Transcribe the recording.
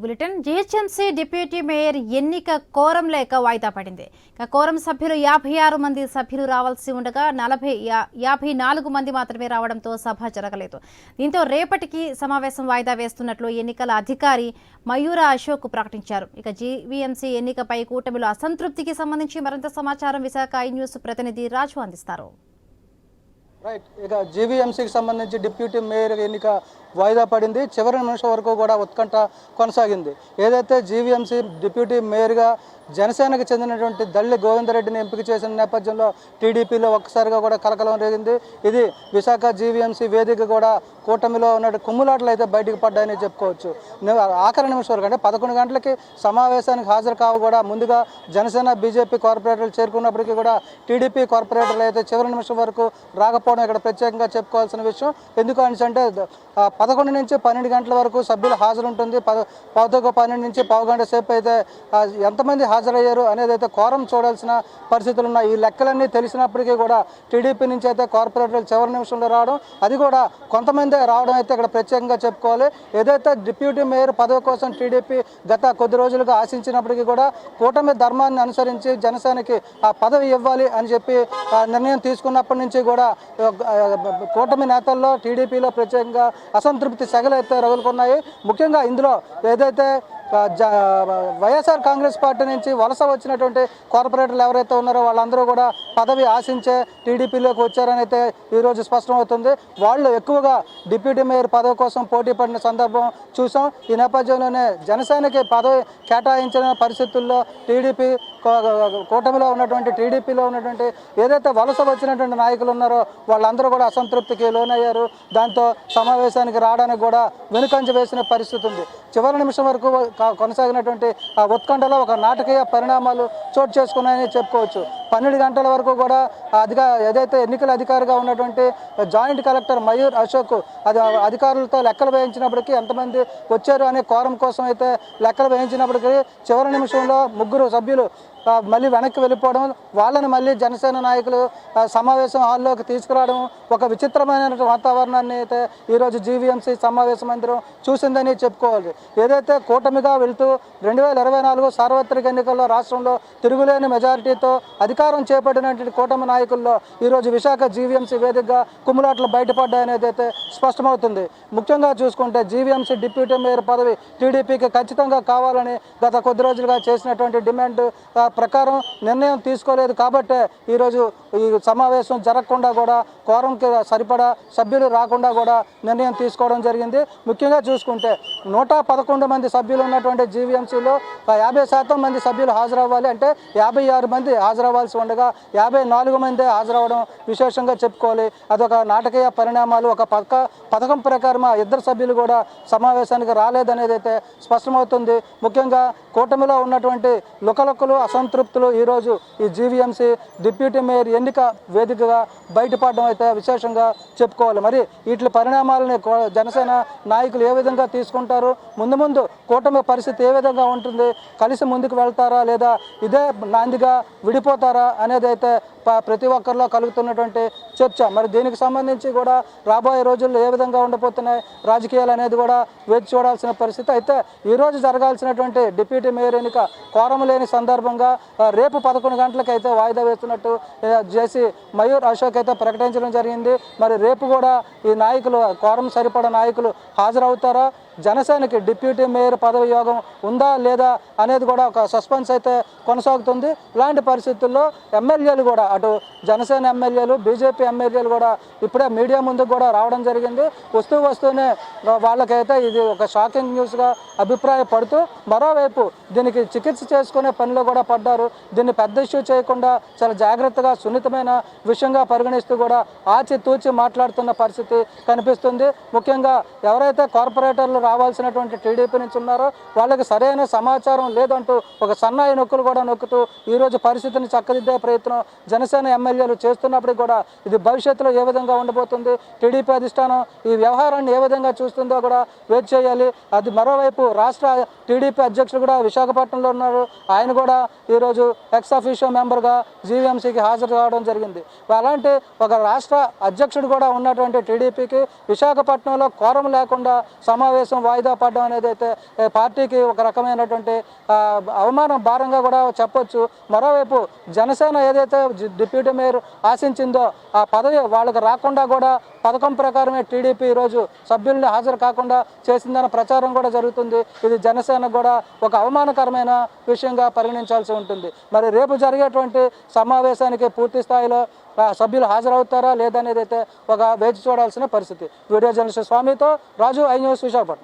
Bulletin GHMC deputy mayor ఎన్నిక quorum లేక వాయిదా పడింది. కోరం సభ్యులు 56 మంది సభ్యులు రావాల్సి ఉండగా 54 మంది మాత్రమే రావడంతో సభ జరగలేదు. దీంతో రేపటికి సమావేశం వాయిదా వేస్తున్నట్లు ఎన్నికల అధికారి మయూర అశోక్ ప్రకటించారు. జీవీఎంసీ ఎన్నికపై కూటమిలో అసంతృప్తికి సంబంధించి మరింత సమాచారం విశాఖ ఐ న్యూస్ ప్రతినిధి రాజు అందిస్తారు. రైట్, ఇక జీవీఎంసీకి సంబంధించి డిప్యూటీ మేయర్ ఎన్నిక వాయిదా పడింది. చివరి నిమిషం వరకు కూడా ఉత్కంఠ కొనసాగింది. ఏదైతే జీవీఎంసీ డిప్యూటీ మేయర్గా జనసేనకు చెందినటువంటి దళ్ళి గోవిందరెడ్డిని ఎంపిక చేసిన నేపథ్యంలో టీడీపీలో ఒక్కసారిగా కూడా కలకలం రేగింది. ఇది విశాఖ జీవీఎంసీ వేదిక కూడా కూటమిలో ఉన్న కుమ్ములాటలు అయితే బయటకు పడ్డాయని చెప్పుకోవచ్చు. ఆఖరి నిమిషం వరకు అంటే 11 గంటలకి సమావేశానికి హాజరు కావు కూడా ముందుగా జనసేన బీజేపీ కార్పొరేటర్లు చేరుకున్నప్పటికీ కూడా టీడీపీ కార్పొరేటర్లు అయితే చివరి నిమిషం వరకు రాకపోవడం ఇక్కడ ప్రత్యేకంగా చెప్పుకోవాల్సిన విషయం. ఎందుకు అంటే 11 నుంచి 12 గంటల వరకు సభ్యులు హాజరు ఉంటుంది. 12 నుంచి పావు గంట సేపు అయితే ఎంతమంది హాజరయ్యారు అనేది అయితే కోరం చూడాల్సిన పరిస్థితులు ఉన్నాయి. ఈ లెక్కలన్నీ తెలిసినప్పటికీ కూడా టీడీపీ నుంచి అయితే కార్పొరేటర్లు చివరి నిమిషంలో రావడం, అది కూడా కొంతమంది రావడం అయితే ఇక్కడ ప్రత్యేకంగా చెప్పుకోవాలి. ఏదైతే డిప్యూటీ మేయర్ పదవి కోసం టీడీపీ గత కొద్ది రోజులుగా ఆశించినప్పటికీ కూడా కూటమి ధర్మాన్ని అనుసరించి జనసేనకి ఆ పదవి ఇవ్వాలి అని చెప్పి నిర్ణయం తీసుకున్నప్పటి నుంచి కూడా కూటమి నేతల్లో టీడీపీలో ప్రత్యేకంగా అసంతృప్తి సెగలైతే రగులుకున్నాయి. ముఖ్యంగా ఇందులో ఏదైతే వైఎస్ఆర్ కాంగ్రెస్ పార్టీ నుంచి వలస వచ్చినటువంటి కార్పొరేటర్లు ఎవరైతే ఉన్నారో వాళ్ళందరూ కూడా పదవి ఆశించే టీడీపీలోకి వచ్చారని అయితే ఈరోజు స్పష్టమవుతుంది. వాళ్ళు ఎక్కువగా డిప్యూటీ మేయర్ పదవి కోసం పోటీ పడిన సందర్భం చూసాం. ఈ నేపథ్యంలోనే జనసేనకి పదవి కేటాయించిన పరిస్థితుల్లో టీడీపీ కూటమిలో ఉన్నటువంటి టీడీపీలో ఉన్నటువంటి ఏదైతే వలస వచ్చినటువంటి నాయకులు ఉన్నారో వాళ్ళందరూ కూడా అసంతృప్తికి లోనయ్యారు. దాంతో సమావేశానికి రావడానికి కూడా వెనుకంజ వేసిన పరిస్థితి ఉంది. చివరి నిమిషం వరకు కొనసాగినటువంటి ఆ ఉత్కంఠలో ఒక నాటకీయ పరిణామాలు చోటు చేసుకున్నాయని చెప్పుకోవచ్చు. 12 గంటల వరకు కూడా ఏదైతే ఎన్నికల అధికారిగా ఉన్నటువంటి జాయింట్ కలెక్టర్ మయూర్ అశోక్ అధికారులతో లెక్కలు వేయించినప్పటికీ ఎంతమంది వచ్చారు అనే కోరం కోసం అయితే లెక్కలు వేయించినప్పటికీ చివరి నిమిషంలో 3 సభ్యులు మళ్ళీ వెనక్కి వెళ్ళిపోవడం, వాళ్ళని మళ్ళీ జనసేన నాయకులు సమావేశం హాల్లోకి తీసుకురావడం, ఒక విచిత్రమైన వాతావరణాన్ని అయితే ఈరోజు జీవీఎంసీ సమావేశ మందిరం చూసిందని చెప్పుకోవాలి. ఏదైతే కూటమిగా వెళ్తూ 2024 సార్వత్రిక ఎన్నికల్లో రాష్ట్రంలో తిరుగులేని మెజారిటీతో అధికారం చేపట్టినటువంటి కూటమి నాయకుల్లో ఈరోజు విశాఖ జీవీఎంసీ వేదికగా కుమ్ములాట్లు బయటపడ్డాయనేది అయితే స్పష్టమవుతుంది. ముఖ్యంగా చూసుకుంటే జీవీఎంసీ డిప్యూటీ మేయర్ పదవి టీడీపీకి ఖచ్చితంగా కావాలని గత కొద్ది రోజులుగా చేసినటువంటి డిమాండ్ ప్రకారం నిర్ణయం తీసుకోలేదు కాబట్టి ఈరోజు ఈ సమావేశం జరగకుండా కూడా కోరంకి సరిపడా సభ్యులు రాకుండా కూడా నిర్ణయం తీసుకోవడం జరిగింది. ముఖ్యంగా చూసుకుంటే 111 మంది సభ్యులు ఉన్నటువంటి జీవీఎంసీలో 50% మంది సభ్యులు హాజరవ్వాలి. అంటే 56 మంది హాజరవ్వాల్సి ఉండగా 54 మంది హాజరవ్వడం విశేషంగా చెప్పుకోవాలి. అదొక నాటకీయ పరిణామాలు. ఒక పథకం ప్రకారం 2 సభ్యులు కూడా సమావేశానికి రాలేదనేది అయితే స్పష్టమవుతుంది. ముఖ్యంగా కూటమిలో ఉన్నటువంటి లుకలుకలు అసంతృప్తులు ఈరోజు ఈ జీవీఎంసీ డిప్యూటీ మేయర్ ఎన్నిక వేదికగా బయటపడడం అయితే విశేషంగా చెప్పుకోవాలి. మరి వీటి పరిణామాలని జనసేన నాయకులు ఏ విధంగా తీసుకుంటారు, ముందు కూటమి పరిస్థితి ఏ విధంగా ఉంటుంది, కలిసి ముందుకు వెళ్తారా లేదా ఇదే నాందిగా విడిపోతారా అనేది అయితే ప్రతి ఒక్కరిలో కలుగుతున్నటువంటి చర్చ. మరి దీనికి సంబంధించి కూడా రాబోయే రోజుల్లో ఏ విధంగా ఉండబోతున్నాయి రాజకీయాలు అనేది కూడా వేచి చూడాల్సిన పరిస్థితి. అయితే ఈరోజు జరగాల్సినటువంటి డిప్యూటీ మేయర్ ఎన్నిక కోరం లేని సందర్భంగా రేపు 11 గంటలకు అయితే వాయిదా వేస్తున్నట్టు చేసి మయూర్ అశోక్ అయితే ప్రకటించడం జరిగింది. మరి రేపు కూడా ఈ నాయకులు కోరం సరిపడ నాయకులు హాజరవుతారా, జనసేనకి డిప్యూటీ మేయర్ పదవి యోగం ఉందా లేదా అనేది కూడా ఒక సస్పెన్స్ అయితే కొనసాగుతుంది. ఇలాంటి పరిస్థితుల్లో ఎమ్మెల్యేలు కూడా అటు జనసేన ఎమ్మెల్యేలు బీజేపీ ఎమ్మెల్యేలు కూడా ఇప్పుడే మీడియా ముందుకు కూడా రావడం జరిగింది. వస్తూనే వాళ్ళకైతే ఇది ఒక షాకింగ్ న్యూస్గా అభిప్రాయపడుతూ మరోవైపు దీనికి చికిత్స చేసుకునే పనిలో కూడా పడ్డారు. దీన్ని పెద్ద ఇష్యూ చేయకుండా చాలా జాగ్రత్తగా సున్నితమైన విషయంగా పరిగణిస్తూ కూడా ఆచితూచి మాట్లాడుతున్న పరిస్థితి కనిపిస్తుంది. ముఖ్యంగా ఎవరైతే కార్పొరేటర్లు రావాల్సినటువంటి టీడీపీ నుంచి ఉన్నారో వాళ్ళకి సరైన సమాచారం లేదంటూ ఒక సన్నాయి నొక్కులు కూడా నొక్కుతూ ఈరోజు పరిస్థితిని చక్కదిద్దే ప్రయత్నం జనసేన ఎమ్మెల్యేలు చేస్తున్నప్పటికీ కూడా ఇది భవిష్యత్తులో ఏ విధంగా ఉండబోతుంది, టీడీపీ అధిష్టానం ఈ వ్యవహారాన్ని ఏ విధంగా చూస్తుందో కూడా వేచి చేయాలి. అది మరోవైపు రాష్ట్ర టీడీపీ అధ్యక్షులు కూడా విశాఖపట్నంలో ఉన్నారు. ఆయన కూడా ఈరోజు ఎక్స్ అఫీషియో మెంబర్గా జీవీఎంసీకి హాజరు కావడం జరిగింది. అలాంటి ఒక రాష్ట్ర అధ్యక్షుడు కూడా ఉన్నటువంటి టీడీపీకి విశాఖపట్నంలో కోరం లేకుండా సమావేశం కోసం వాయిదా పడడం అనేది అయితే పార్టీకి ఒక రకమైనటువంటి అవమానం భారంగా కూడా చెప్పొచ్చు. మరోవైపు జనసేన ఏదైతే డిప్యూటీ మేయర్ ఆశించిందో ఆ పదవి వాళ్ళకి రాకుండా కూడా పథకం ప్రకారమే టీడీపీ ఈరోజు సభ్యుల్ని హాజరు కాకుండా చేసిందన్న ప్రచారం కూడా జరుగుతుంది. ఇది జనసేనకు కూడా ఒక అవమానకరమైన విషయంగా పరిగణించాల్సి ఉంటుంది. మరి రేపు జరిగేటువంటి సమావేశానికి పూర్తి స్థాయిలో సభ్యులు హాజరవుతారా లేదనేది అయితే ఒక వేచి చూడాల్సిన పరిస్థితి. వీడియో జర్నలిస్ట్ స్వామితో రాజు, ఐ న్యూస్, విశాఖపట్నం.